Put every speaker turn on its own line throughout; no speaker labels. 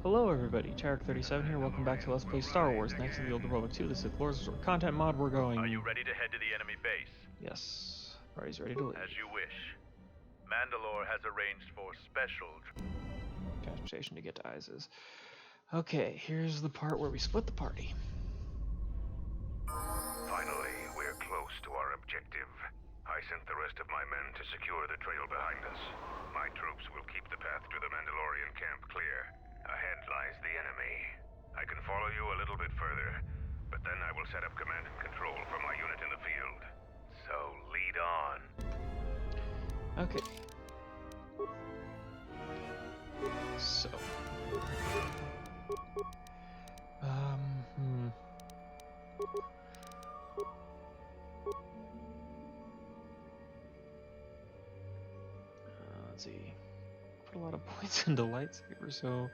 Hello everybody, Tarek37 here, welcome back to Let's Play Star Wars, Knights of the Old Republic 2, the Sith Lords Resort content mod. We're going...
Are you ready to head to the enemy base?
Yes, party's ready to leave.
As you wish. Mandalore has arranged for special
transportation to get to Isis. Okay, here's the part where we split the party.
Finally, we're close to our objective. I sent the rest of my men to secure the trail behind us. My troops will keep the path to the Mandalorian camp clear. Ahead lies the enemy. I can follow you a little bit further, but then I will set up command and control for my unit in the field. So lead on.
Okay. So. Let's see. Put a lot of points into lightsaber, so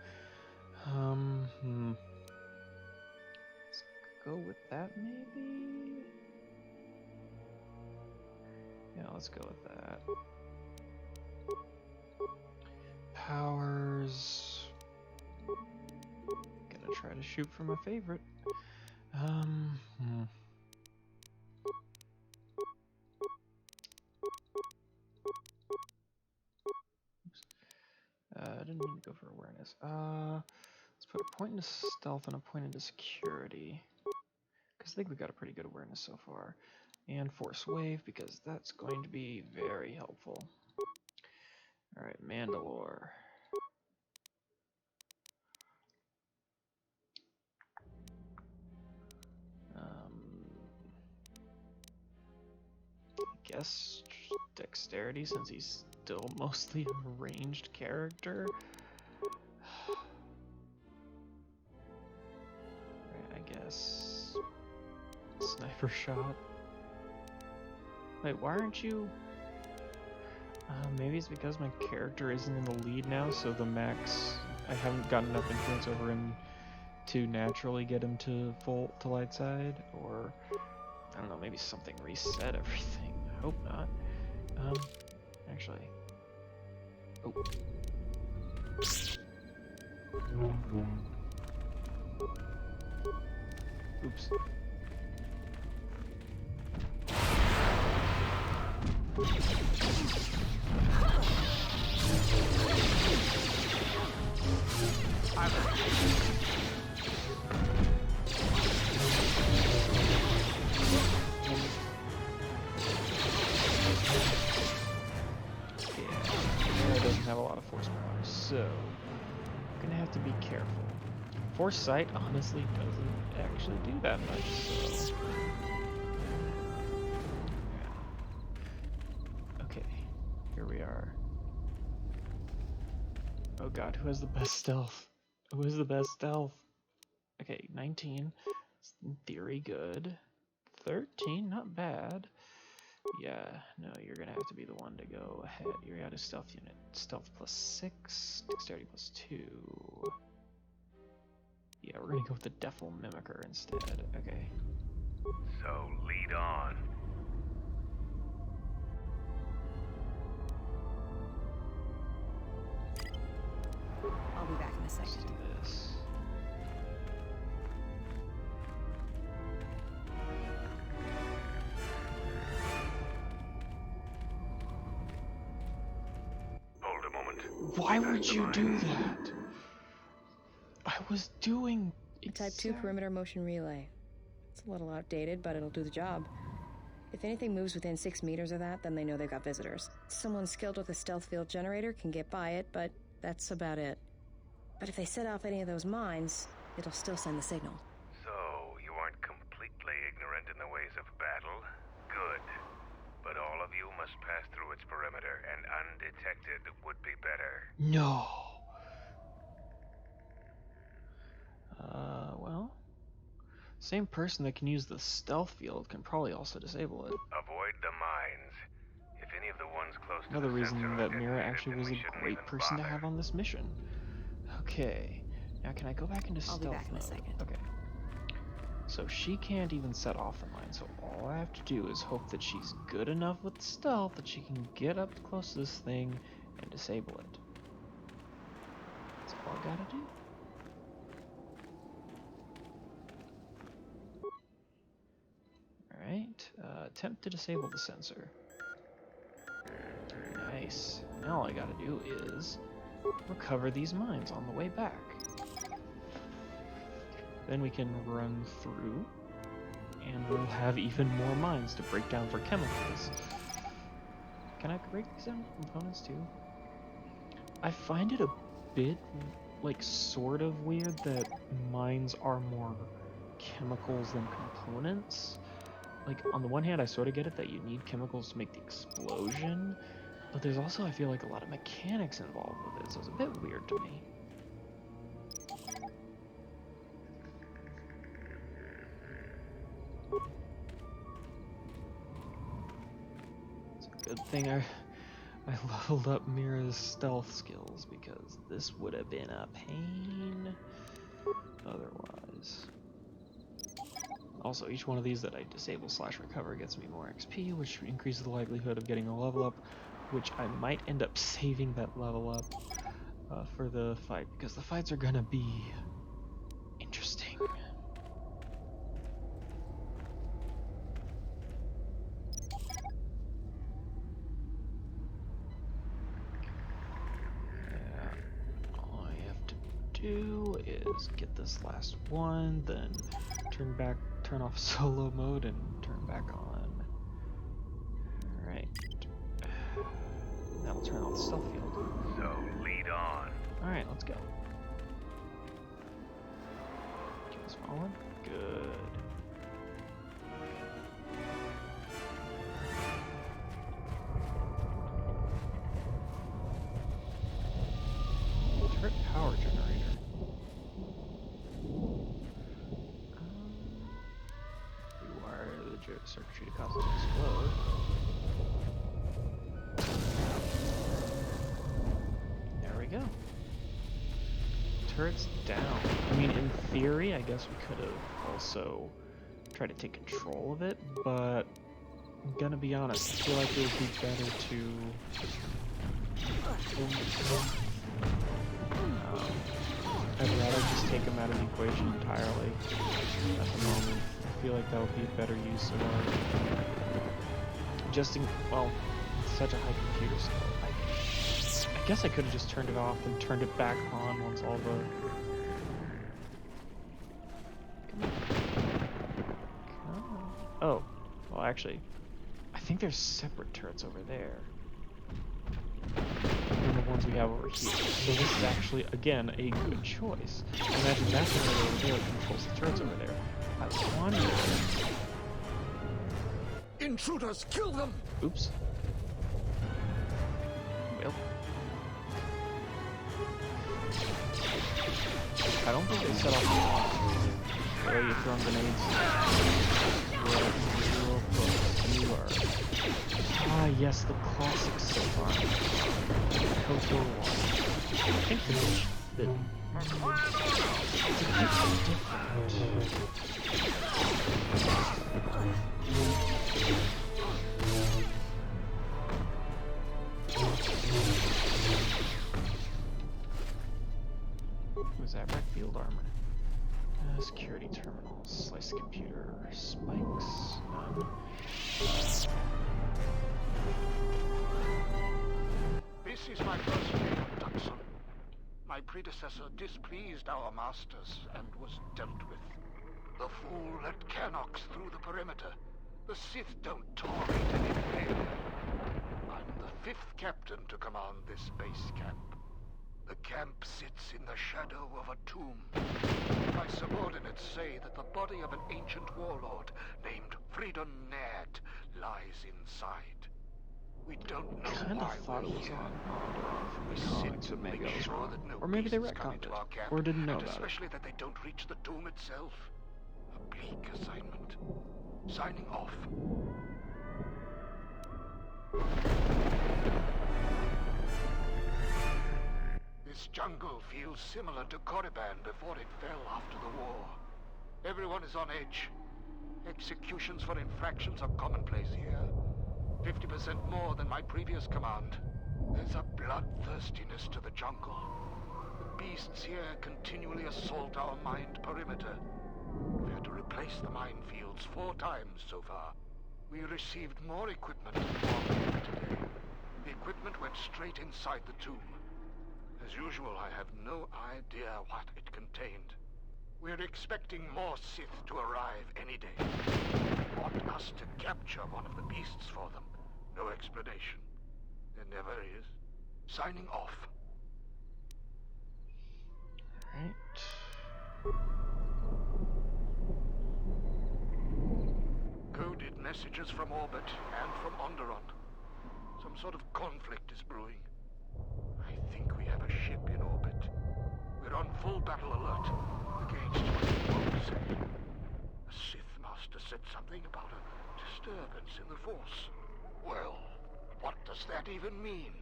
let's go with that maybe? Yeah, let's go with that. Powers. Gonna try to shoot for my favorite. I didn't mean to go for awareness. Let's put a point into stealth and a point into security. Because I think we got a pretty good awareness so far. And force wave, because that's going to be very helpful. Alright, Mandalore. I guess dexterity, since he's still mostly a ranged character. Right, I guess sniper shot. Wait, why aren't you? Maybe it's because my character isn't in the lead now, so the max, I haven't gotten enough influence over him to naturally get him to light side, or I don't know, maybe something reset everything. I hope not. Actually. Oh. Oops. Doesn't have a lot of force power, so I'm gonna have to be careful. Force sight honestly doesn't actually do that much, so yeah. Okay, here we are. Oh god, who has the best stealth? Who has the best stealth? Okay, 19. It's in theory good. 13, not bad. Yeah, no, you're gonna have to be the one to go ahead. You're out of stealth unit. Stealth +6, dexterity +2. Yeah, we're gonna go with the Defil Mimicker instead. Okay.
So lead on.
I'll be back in a
Let's
second.
do this.
Hold a moment.
Why would you do that? I was doing
Type 2 perimeter motion relay. It's a little outdated, but it'll do the job. If anything moves within 6 meters of that, then they know they've got visitors. Someone skilled with a stealth field generator can get by it, but that's about it. But if they set off any of those mines, it'll still send the signal.
So, you aren't completely ignorant in the ways of battle? Good. But all of you must pass through its perimeter, and undetected would be better.
No. Well, same person that can use the stealth field can probably also disable it.
Avoid the mines. If any of the ones close to
Another
the
reason
sensor
that
are
Mira
detonated,
actually
then
was
we
a
shouldn't
great
even
person to
bother.
have on this mission. Okay, now can I go back into
I'll
stealth
be back in a
mode?
second.
Okay. So she can't even set off the mine, so all I have to do is hope that she's good enough with stealth that she can get up close to this thing and disable it. That's all I gotta do. Attempt to disable the sensor. Nice. Now all I gotta do is recover these mines on the way back. Then we can run through, and we'll have even more mines to break down for chemicals. Can I break these down components too? I find it a bit, like, sort of weird that mines are more chemicals than components. Like, on the one hand, I sort of get it that you need chemicals to make the explosion, but there's also, I feel like, a lot of mechanics involved with it, so it's a bit weird to me. It's a good thing I leveled up Mira's stealth skills, because this would have been a pain otherwise. Also, each one of these that I disable/recover gets me more XP, which increases the likelihood of getting a level up, which I might end up saving that level up for the fight, because the fights are gonna be interesting. Yeah, all I have to do is get this last one, then turn off solo mode and turn back on. Alright. That'll turn off the stealth field.
So, lead on.
Alright, let's go. Keep us following. Good. Turret power generator. Rewire the circuitry to cause it to explode. There we go. Turret's down. I mean, in theory, I guess we could have also tried to take control of it, but I'm gonna be honest, I feel like it would be better to... I'd rather just take him out of the equation entirely at the moment. I feel like that would be a better use of our... well, such a high computer skill. I guess I could have just turned it off and turned it back on once all the... Come on. Oh, well actually, I think there's separate turrets over there than the ones we have over here. So this is actually, again, a good choice. Imagine that generator over there controls the turrets over there. I was wondering...
Intruders, kill them!
Oops. Well. I don't think they set off the bomb. The way you throw grenades. Real close. You are. Ah, yes, the classic Sith arm. KOTOR 1. I think this is a bit Was that wreck field armor? Security terminals, slice computer, spikes, none.
This is my first day of Dxun. My predecessor displeased our masters and was dealt with. The fool let Canox through the perimeter. The Sith don't tolerate any failure. I'm the 5th captain to command this base camp. The camp sits in the shadow of a tomb. My subordinates say that the body of an ancient warlord named Freedon Ned lies inside. We don't know why
Thought it
we're
was
here.
on from
We
the
sit
comics, but
to
maybe
make
I was
sure
wrong.
that no
Or maybe they
beasts come
retconned
into
it,
our camp,
or didn't know
and
about it.
especially that they don't reach the tomb itself. A bleak assignment. Signing off. This jungle feels similar to Korriban before it fell after the war. Everyone is on edge. Executions for infractions are commonplace here. 50% more than my previous command. There's a bloodthirstiness to the jungle. The beasts here continually assault our mined perimeter. We've had to replace the minefields 4 times so far. We received more equipment today. The equipment went straight inside the tomb. As usual, I have no idea what it contained. We're expecting more Sith to arrive any day. They want us to capture one of the beasts for them. No explanation. There never is. Signing off.
Right.
Coded messages from orbit and from Onderon. Some sort of conflict is brewing. I think we have a ship in orbit. We're on full battle alert against what the Pope said. The Sith Master said something about a disturbance in the Force. Well, what does that even mean?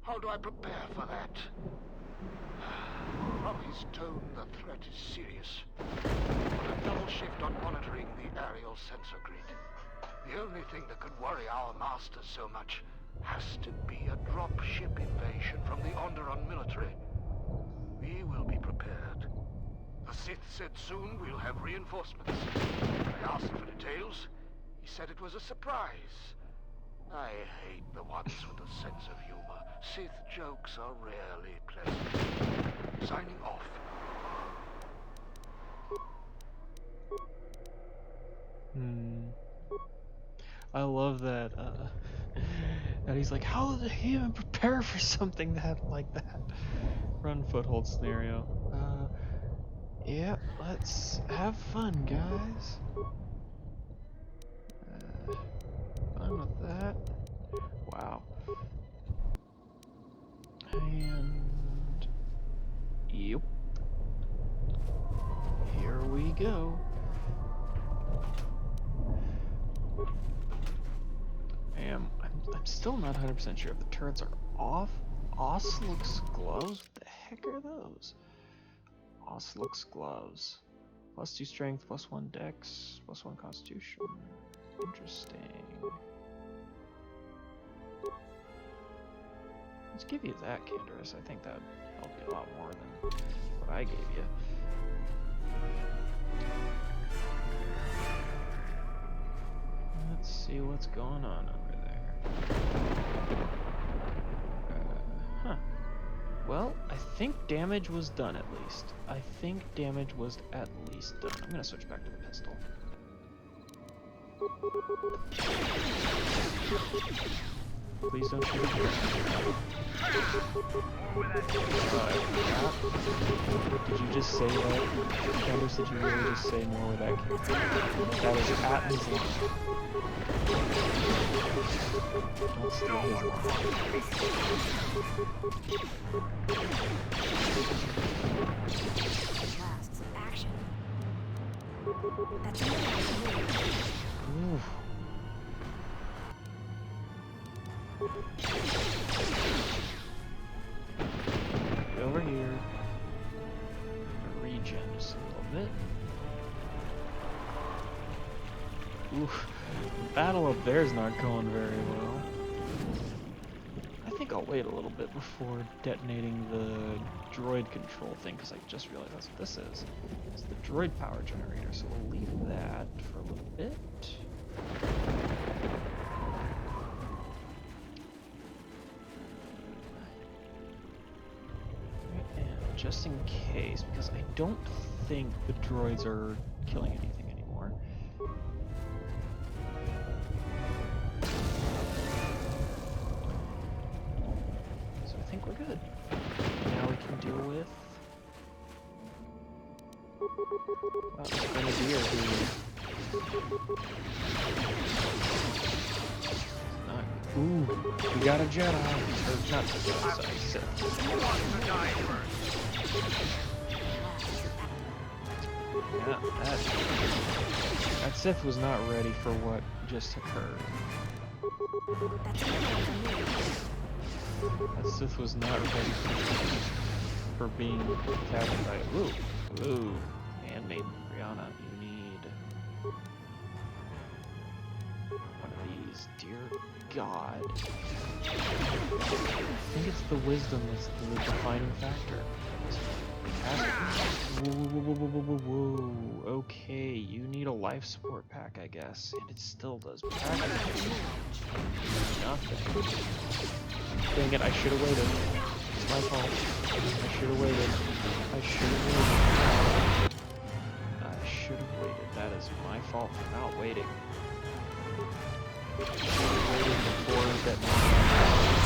How do I prepare for that? From his tone, the threat is serious. Put a double shift on monitoring the aerial sensor grid. The only thing that could worry our masters so much has to be a drop-ship invasion from the Onderon military. We will be prepared. The Sith said soon we'll have reinforcements. I asked for details. He said it was a surprise. I hate the ones with a sense of humor. Sith jokes are rarely pleasant. Signing off.
I love that, that he's like, how did he even prepare for something that, like that? Run foothold scenario. Yeah, let's have fun, guys. Fun with that. Wow. And... yep. Here we go. I'm still not 100% sure if the turrets are off. Oslux gloves? What the heck are those? Oslux gloves. +2 strength, +1 dex, +1 constitution. Interesting. Let's give you that, Canderous. I think that would help you a lot more than what I gave you. Let's see what's going on over there. Huh. Well, I think damage was done at least. I think damage was at least done. I'm gonna switch back to the pistol. Please don't shoot again. Did you just say that? Candace, did you really just say more with that character? That is at his line. Don't steal his
Last action. That's
Ooh. Get over here. Regen just a little bit. Oof. Battle up there is not going very well. I think I'll wait a little bit before detonating the droid control thing, because I just realized that's what this is. It's the droid power generator, so we'll leave that for a little bit. And just in case, because I don't think the droids are killing anything anymore. So I think we're good. Now we can deal with this Grenadier who... Ooh, we got a Jedi. Or not Jedi, sorry, Sith. Yeah, that Sith was not ready for what just occurred. That Sith was not ready for being attacked by... Ooh, handmaiden Brianna, you need one of these, dear God. I think it's the wisdom that's the defining factor. Whoa. okay. You need a life support pack, I guess, and it still does practically nothing. Dang it, I should have waited. It's my fault. I should have waited. I should have waited. I should have waited. That is my fault for not waiting.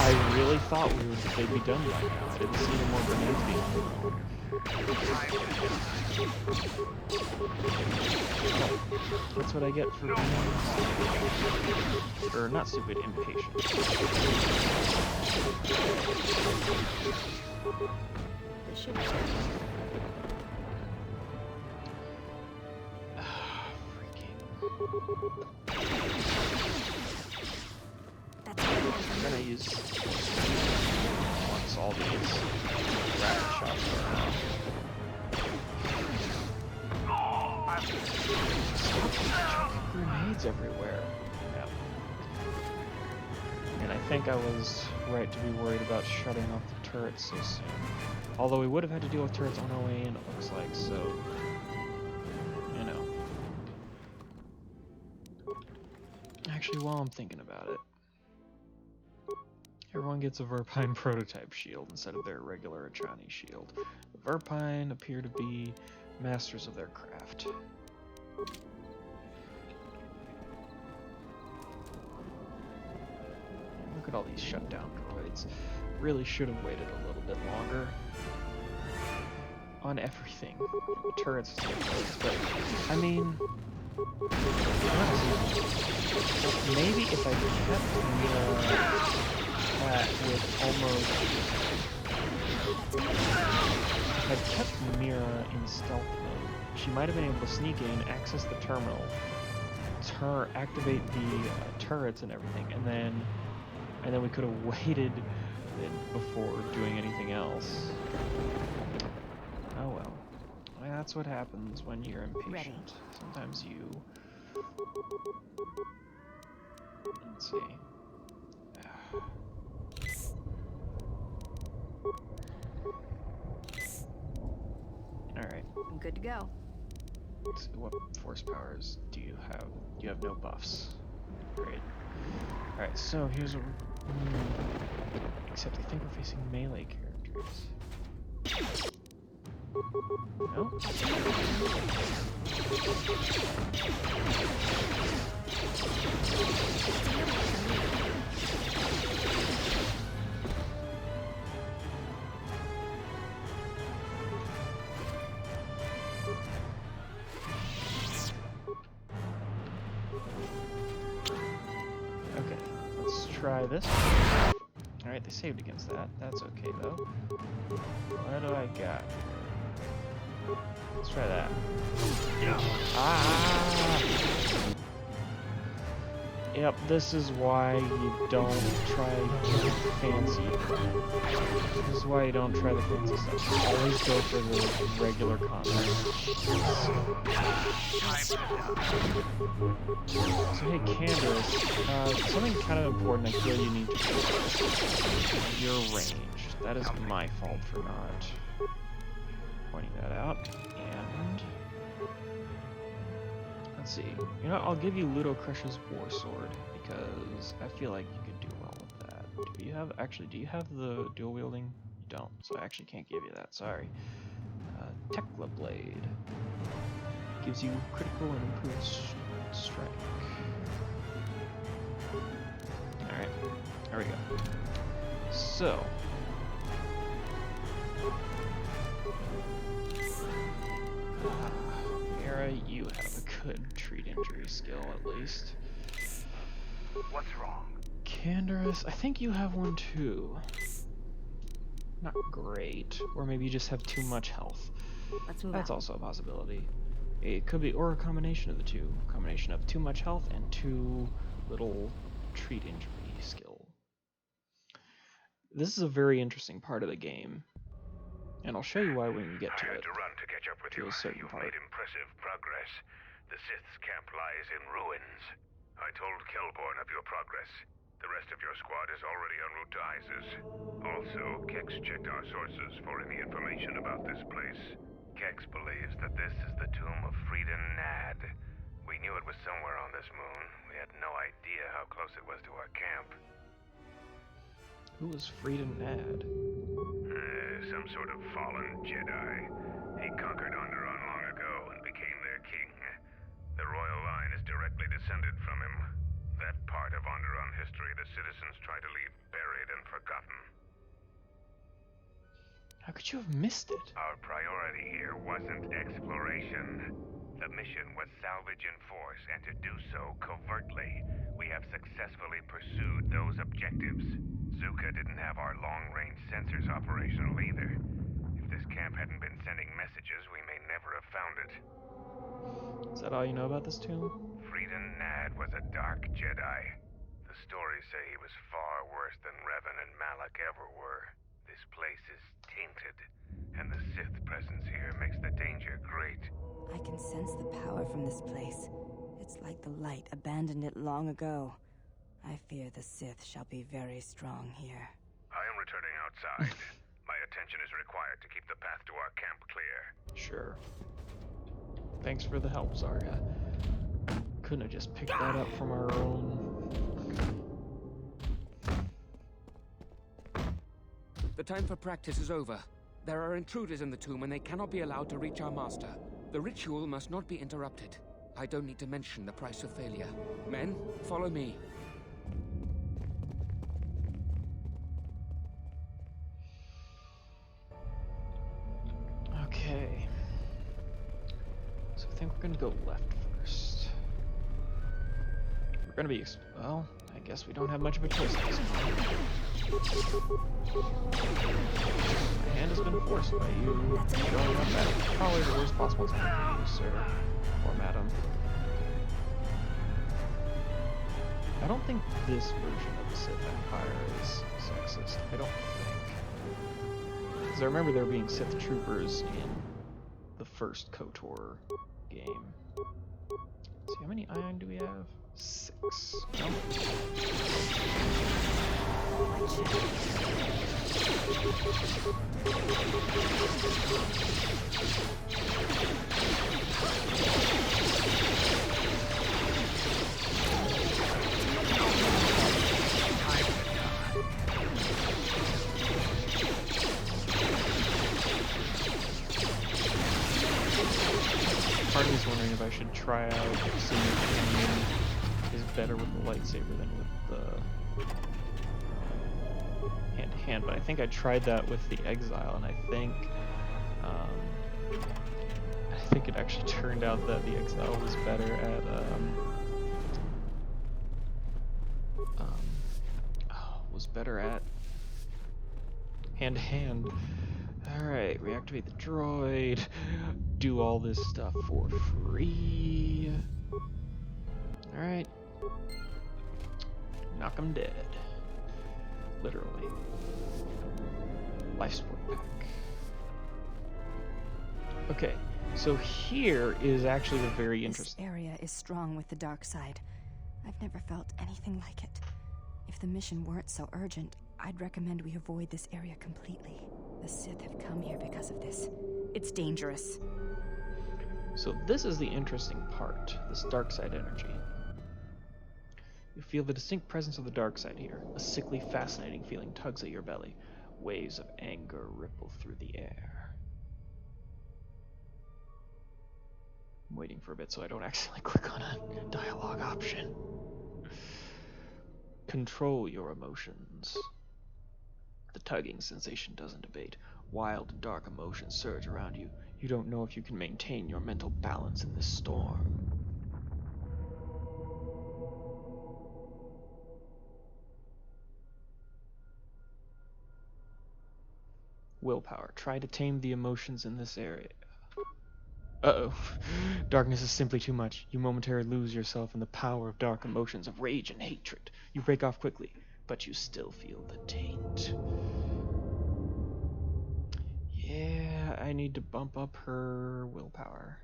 I really thought they'd be done by now. I didn't see any more grenades being thrown. That's what I get for being, or not stupid, impatient.
This should be
I'm gonna use once all these rapid shots are out. Stop grenades everywhere. Yeah. And I think I was right to be worried about shutting off the turrets so soon. Although we would have had to deal with turrets on our way in, it looks like, so you know. Actually, while I'm thinking about it, everyone gets a Verpine prototype shield instead of their regular Achani shield. The Verpine appear to be masters of their craft. Look at all these shutdown droids. Really should have waited a little bit longer on everything. The turrets, but I mean, maybe if I kept with almost, if I kept Mira in stealth mode, she might have been able to sneak in, access the terminal, activate the turrets and everything, and then we could have waited before doing anything else. Oh well. That's what happens when you're impatient.
Ready.
Sometimes you... Let's see. Alright.
I'm good to go.
So what force powers do you have? You have no buffs. Great. Alright, so here's what except I think we're facing melee characters. No? Okay, let's try this. Alright, they saved against that. That's okay though. What do I got? Let's try that. Ah! Yep, this is why you don't try fancy. This is why you don't try the fancy stuff. Always go for the regular combat. So hey, Candace, something kind of important I feel you need to do. Your range. That is my fault for not pointing that out. And let's see. You know, I'll give you Ludo Crush's War Sword because I feel like you could do well with that. Do you have the dual wielding? You don't, so I actually can't give you that. Sorry. Tekla Blade gives you critical and improved strike. All right, there we go. So. Mira, you have a good treat injury skill, at least.
What's wrong?
Candaris, I think you have one too. Not great. Or maybe you just have too much health.
Let's move
That's
out.
also a possibility. It could be, or a combination of the two. A combination of too much health and too little treat injury skill. This is a very interesting part of the game. And I'll show you why when we get to
I
it.
had to run to catch up with
To
you.
a certain
You've
part.
made impressive progress. The Sith's camp lies in ruins. I told Kelborn of your progress. The rest of your squad is already en route to Isis. Also, Kex checked our sources for any information about this place. Kex believes that this is the tomb of Frida Nad. We knew it was somewhere on this moon. We had no idea how close it was to our camp.
Who was Frida Nad?
Some sort of fallen Jedi. He conquered Onderon long ago and became their king. The royal line is directly descended from him. That part of Onderon history the citizens try to leave buried and forgotten.
How could you have missed it?
Our priority here wasn't exploration. The mission was salvage in force, and to do so covertly. We have successfully pursued those objectives. Zuka didn't have our long-range sensors operational either. If this camp hadn't been sending messages, we may never have found it.
Is that all you know about this tomb?
Frida Nad was a dark Jedi. The stories say he was far worse than Revan and Malak ever were. This place is tainted, and the Sith presence here makes the danger great.
I can sense the power from this place. It's like the light abandoned it long ago. I fear the Sith shall be very strong here.
I am returning outside. My attention is required to keep the path to our camp clear.
Sure. Thanks for the help, Zarya. Couldn't have just picked that up from our own...
The time for practice is over. There are intruders in the tomb and they cannot be allowed to reach our master. The ritual must not be interrupted. I don't need to mention the price of failure. Men, follow me.
Okay. So I think we're gonna go left first. We're gonna be... well, I guess we don't have much of a choice at this point. My hand has been forced by you going up at probably the worst possible time for you, sir. Or madam. I don't think this version of the Sith Empire is sexist. I don't think. Because I remember there being Sith troopers in the first KOTOR game. Let's see, how many ion do we have? 6. No. Part of me's wondering if I should try out seeing if is better with the lightsaber than with the hand-to-hand, but I think I tried that with the Exile, and I think it actually turned out that the Exile was better at hand-to-hand. Alright, reactivate the droid, do all this stuff for free. Alright. Knock 'em dead. Literally. Life support pack. Okay, so here is actually a very interesting...
This area is strong with the dark side. I've never felt anything like it. If the mission weren't so urgent, I'd recommend we avoid this area completely. The Sith have come here because of this. It's dangerous.
So this is the interesting part, this dark side energy. You feel the distinct presence of the dark side here. A sickly, fascinating feeling tugs at your belly. Waves of anger ripple through the air. I'm waiting for a bit so I don't accidentally click on a dialogue option. Control your emotions. The tugging sensation doesn't abate. Wild and dark emotions surge around you. You don't know if you can maintain your mental balance in this storm. Willpower. Try to tame the emotions in this area. Uh-oh. Darkness is simply too much. You momentarily lose yourself in the power of dark emotions of rage and hatred. You break off quickly, but you still feel the taint. Yeah, I need to bump up her willpower.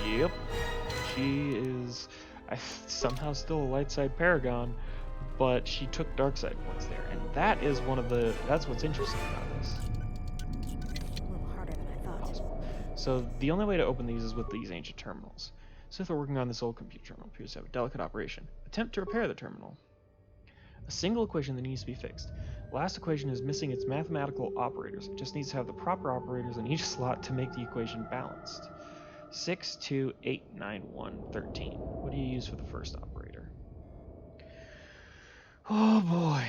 Yep. She is... somehow still a light side paragon, but she took dark side points there, and that's what's interesting about this.
A little harder than I thought.
So the only way to open these is with these ancient terminals. Sith are working on this old computer terminal. Appears to have a delicate operation. Attempt to repair the terminal. A single equation that needs to be fixed. Last equation is missing its mathematical operators. It just needs to have the proper operators in each slot to make the equation balanced. 6, 2, 8, 9, 1, 13. What do you use for the first operator? Oh boy.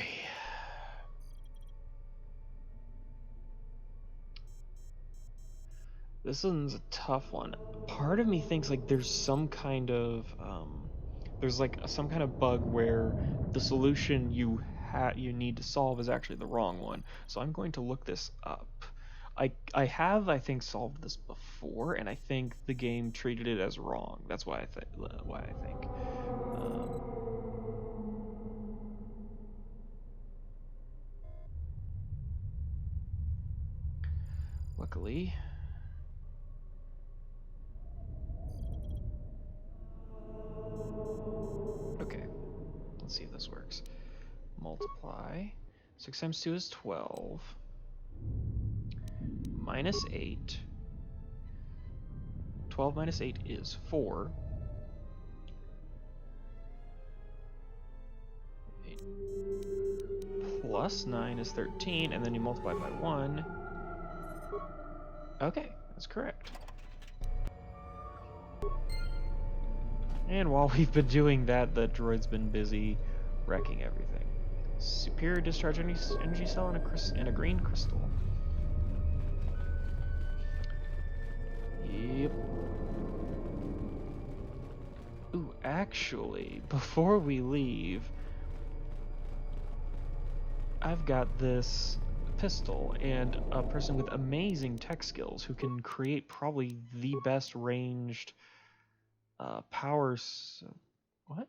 This one's a tough one. Part of me thinks like there's some kind of some kind of bug where the solution you need to solve is actually the wrong one. So I'm going to look this up. I have, I think, solved this before, and I think the game treated it as wrong. That's why I think. Luckily. Okay, let's see if this works. Multiply. 6 times 2 is 12. Minus 8. 12 minus 8 is 4. 8 plus 9 is 13, and then you multiply by 1. Okay, that's correct. And while we've been doing that, the droid's been busy wrecking everything. Superior discharge energy cell and a green crystal. Yep. Ooh, actually, before we leave, I've got this pistol and a person with amazing tech skills who can create probably the best ranged what?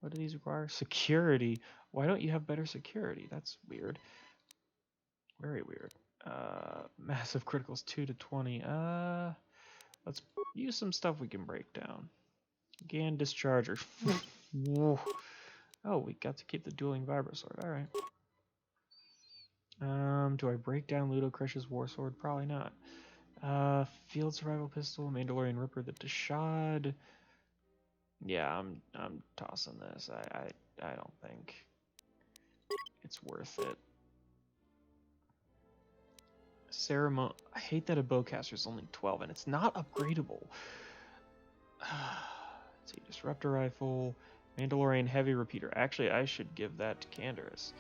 What do these require? Security. Why don't you have better security? That's weird. Very weird. Massive criticals 2 to 20. Let's use some stuff we can break down. GAN discharger. Oh, we got to keep the dueling vibro sword. All right. Do I break down Ludo Crush's war sword? Probably not. Field survival pistol, Mandalorian Ripper, the Dashad. Yeah, I'm tossing this. I don't think it's worth it. Ceremony. I hate that a bowcaster is only 12 and it's not upgradable. Let's see, disruptor rifle, Mandalorian heavy repeater. Actually, I should give that to Canderous.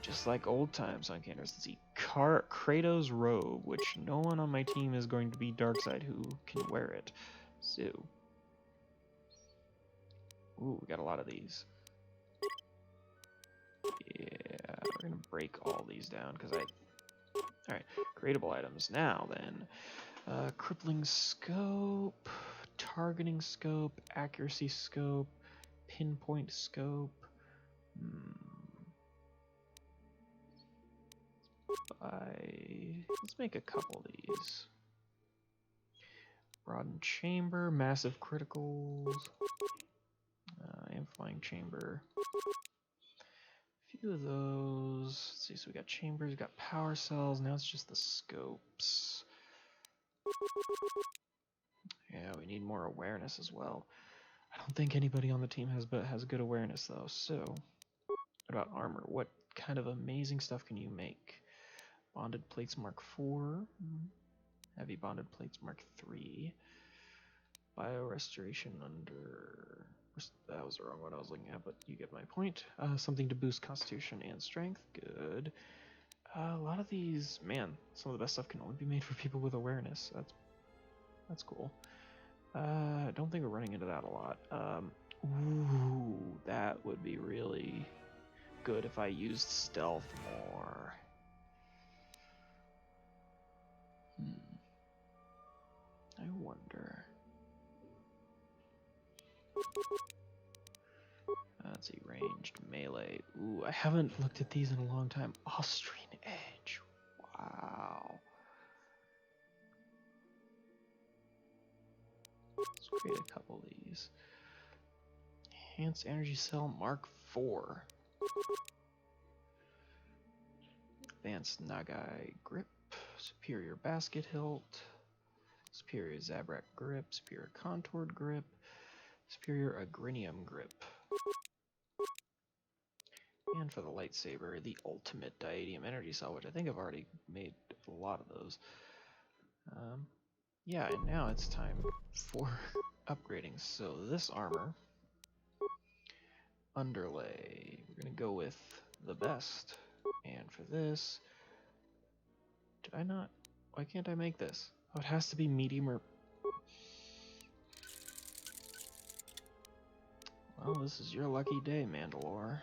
Just like old times on Canderous. Let's see, Kratos robe, which no one on my team is going to be Darkseid who can wear it. So, ooh, we got a lot of these. Yeah, we're gonna break all these down because Alright, creatable items. Now then, crippling scope, targeting scope, accuracy scope, pinpoint scope. Let's make a couple of these. Broadened chamber, massive criticals, amplifying chamber. A few of those. Let's see, so we got chambers, we got power cells, now it's just the scopes. Yeah, we need more awareness as well. I don't think anybody on the team has good awareness though. So, what about armor? What kind of amazing stuff can you make? Bonded plates Mark 4, heavy bonded plates Mark 3, bio restoration under. That was the wrong one I was looking at, but you get my point. Something to boost constitution and strength. Good. A lot of these, man, some of the best stuff can only be made for people with awareness. That's cool. I don't think we're running into that a lot. Ooh, that would be really good if I used stealth more. I wonder. Let's see, ranged melee. Ooh, I haven't looked at these in a long time. Austrian Edge. Wow. Let's create a couple of these. Enhanced Energy Cell Mark IV. Advanced Nagai Grip. Superior Basket Hilt. Superior Zabrak Grip. Superior Contoured Grip. Superior Agrinium Grip. And for the lightsaber, the Ultimate Diadium Energy Cell, which I think I've already made a lot of those. Yeah, and now it's time for upgrading. So this armor, underlay, we're going to go with the best. And for this, did I not? Why can't I make this? Oh, it has to be medium or... Well, this is your lucky day, Mandalore.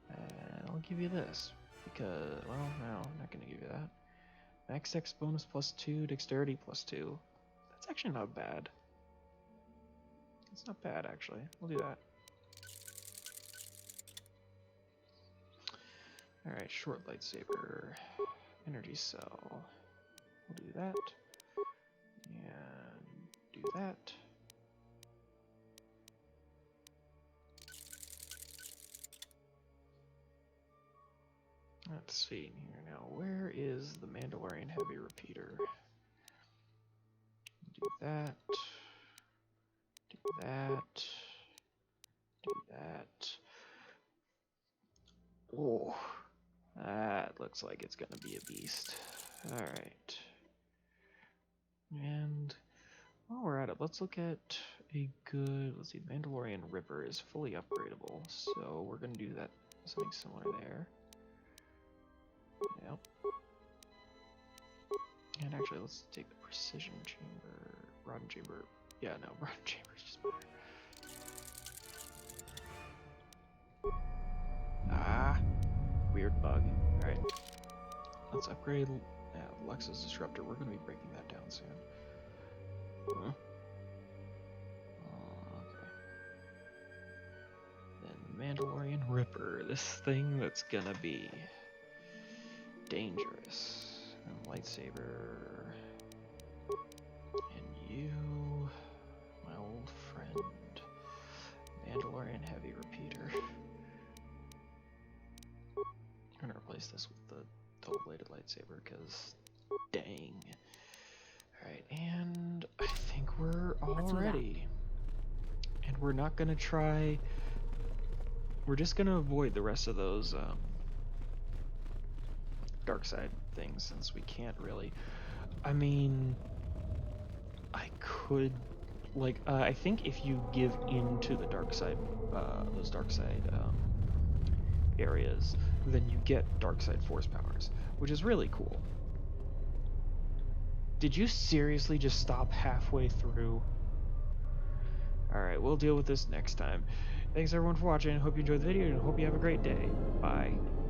And I'll give you this, because, well, no, I'm not going to give you that. Max Dex bonus +2, Dexterity +2. That's actually not bad. It's not bad, actually. We'll do that. Alright, short lightsaber. Energy cell. We'll do that. And do that. Let's see here now. Where is the Mandalorian Heavy Repeater? Do that. Do that. Do that. Oh, that looks like it's gonna be a beast. Alright. And while we're at it, let's look at a good, let's see, Mandalorian Ripper is fully upgradable, so we're gonna do that, something similar there. Yep. And actually, let's take the Precision Chamber, Rod and Chamber. Yeah, no, Rod and Chamber is just better. Ah, weird bug. Alright. Let's upgrade Lexus Disruptor. We're going to be breaking that down soon. Huh? Okay. Then Mandalorian Ripper. This thing that's gonna be dangerous. And lightsaber. And you, my old friend. Mandalorian Heavy Repeater. I'm gonna replace this with the double-bladed lightsaber, because dang. Alright, and I think we're all ready. And we're not gonna try... We're just gonna avoid the rest of those dark side things, since we can't really... I mean... I could... Like, I think if you give into the dark side, those dark side areas, then you get dark side force powers, which is really cool. Did you seriously just stop halfway through? Alright, we'll deal with this next time. Thanks everyone for watching. Hope you enjoyed the video and hope you have a great day. Bye.